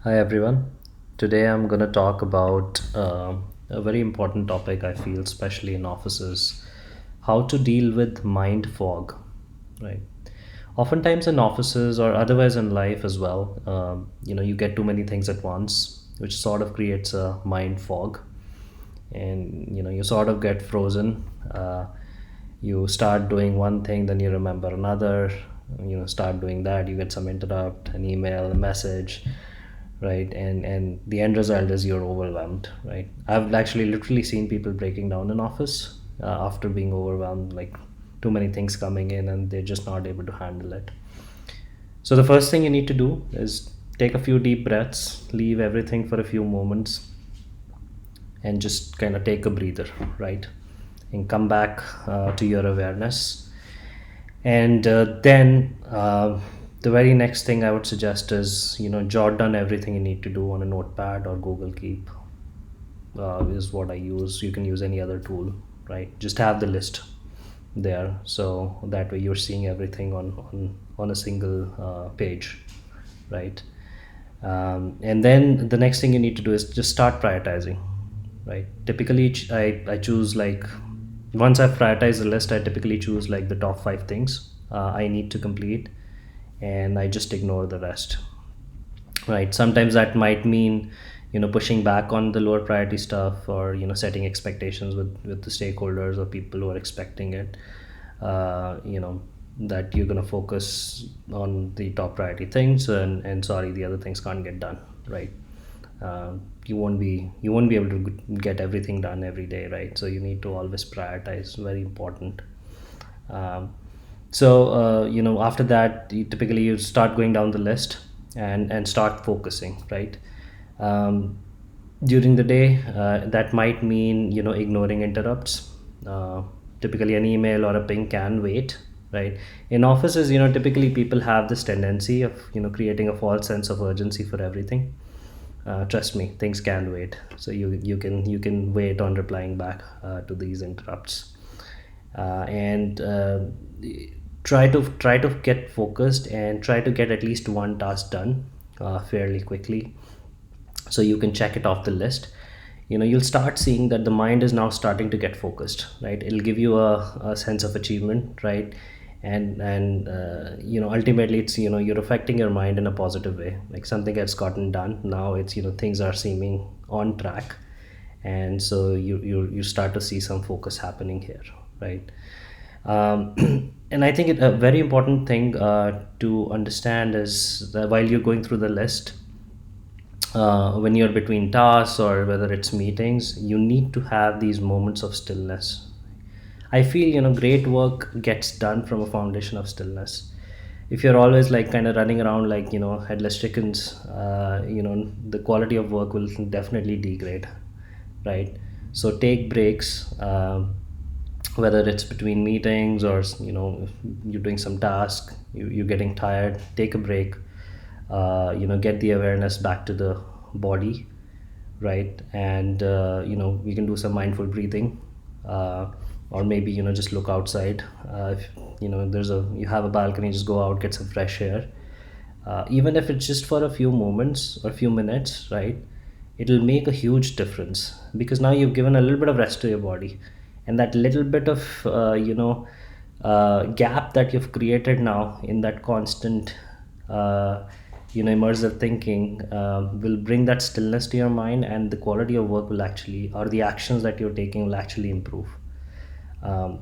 Hi everyone. Today I'm going to talk about a very important topic I feel, especially in offices, how to deal with mind fog. Right. Oftentimes in offices or otherwise in life as well, you get too many things at once, which sort of creates a mind fog, and you sort of get frozen. You start doing one thing, then you remember another. Start doing that, you get some interrupt, an email, a message, right? And the end result is you're overwhelmed, right? I've actually literally seen people breaking down in office after being overwhelmed, like too many things coming in, and they're just not able to handle it. So the first thing you need to do is take a few deep breaths, leave everything for a few moments, and just kind of take a breather, right? And come back to your awareness. And then the very next thing I would suggest is, jot down everything you need to do on a notepad or Google Keep, is what I use. You can use any other tool, right? Just have the list there, so that way you're seeing everything on a single page, right? And then the next thing you need to do is just start prioritizing, right? Typically I choose, like, once I've prioritized the list, I typically choose like the top five things I need to complete, and I just ignore the rest, right? Sometimes that might mean pushing back on the lower priority stuff, or setting expectations with the stakeholders or people who are expecting it, uh, you know that you're going to focus on the top priority things, and sorry, the other things can't get done, right? You won't be able to get everything done every day, right? So you need to always prioritize, very important. um, After that, you start going down the list, and start focusing, right? um, During the day, that might mean ignoring interrupts. Typically an email or a ping can wait, right? In offices, typically people have this tendency of creating a false sense of urgency for everything. Trust me, things can wait, so you can wait on replying back to these interrupts. And try to get focused, and try to get at least one task done fairly quickly, so you can check it off the list. You'll start seeing that the mind is now starting to get focused, right? It'll give you a sense of achievement, right? And ultimately, it's you're affecting your mind in a positive way, like something gets gotten done. Now it's things are seeming on track, and so you start to see some focus happening here, right? And I think a very important thing to understand is that while you're going through the list, when you're between tasks or whether it's meetings, you need to have these moments of stillness. I feel great work gets done from a foundation of stillness. If you're always like kind of running around like headless chickens, the quality of work will definitely degrade, right? So take breaks, whether it's between meetings, or you're doing some task, you're getting tired, take a break. Get the awareness back to the body, right? And we can do some mindful breathing, or maybe just look outside. If you have a balcony, just go out, get some fresh air. Even if it's just for a few moments or a few minutes, right? It'll make a huge difference, because now you've given a little bit of rest to your body, and that little bit of gap that you've created now in that constant uh, immersive thinking will bring that stillness to your mind, and the quality of work will actually, or the actions that you're taking will actually improve.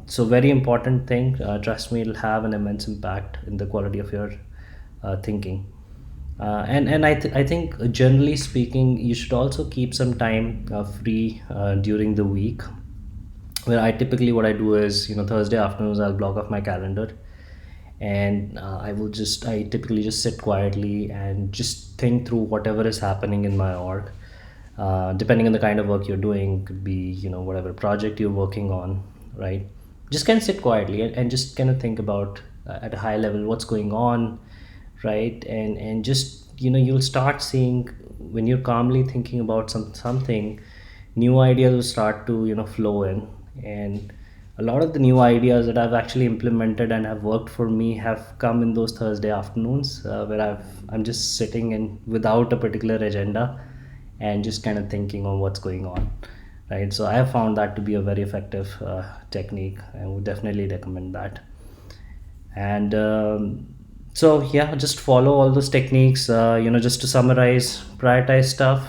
So very important thing, trust me, it'll have an immense impact in the quality of your thinking. I think, generally speaking, you should also keep some time free during the week, where I typically, what I do is, Thursday afternoons I'll block off my calendar, and I typically just sit quietly and just think through whatever is happening in my org. Depending on the kind of work you're doing, could be whatever project you're working on, right? Just kind of sit quietly, and just kind of think about, at a high level, what's going on, right? And just you'll start seeing, when you're calmly thinking about something, new ideas will start to flow in. And a lot of the new ideas that I've actually implemented and have worked for me have come in those Thursday afternoons, where I'm just sitting in without a particular agenda and just kind of thinking on what's going on, right? So I have found that to be a very effective technique. I would definitely recommend that. And so yeah, just follow all those techniques. Just to summarize: prioritize stuff,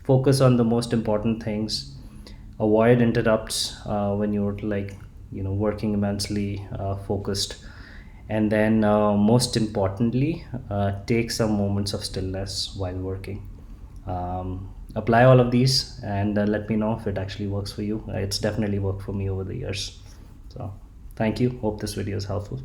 focus on the most important things, avoid interrupts when you're like working immensely focused, and then most importantly, take some moments of stillness while working. Apply all of these and let me know if it actually works for you. It's definitely worked for me over the years. So thank you, hope this video is helpful.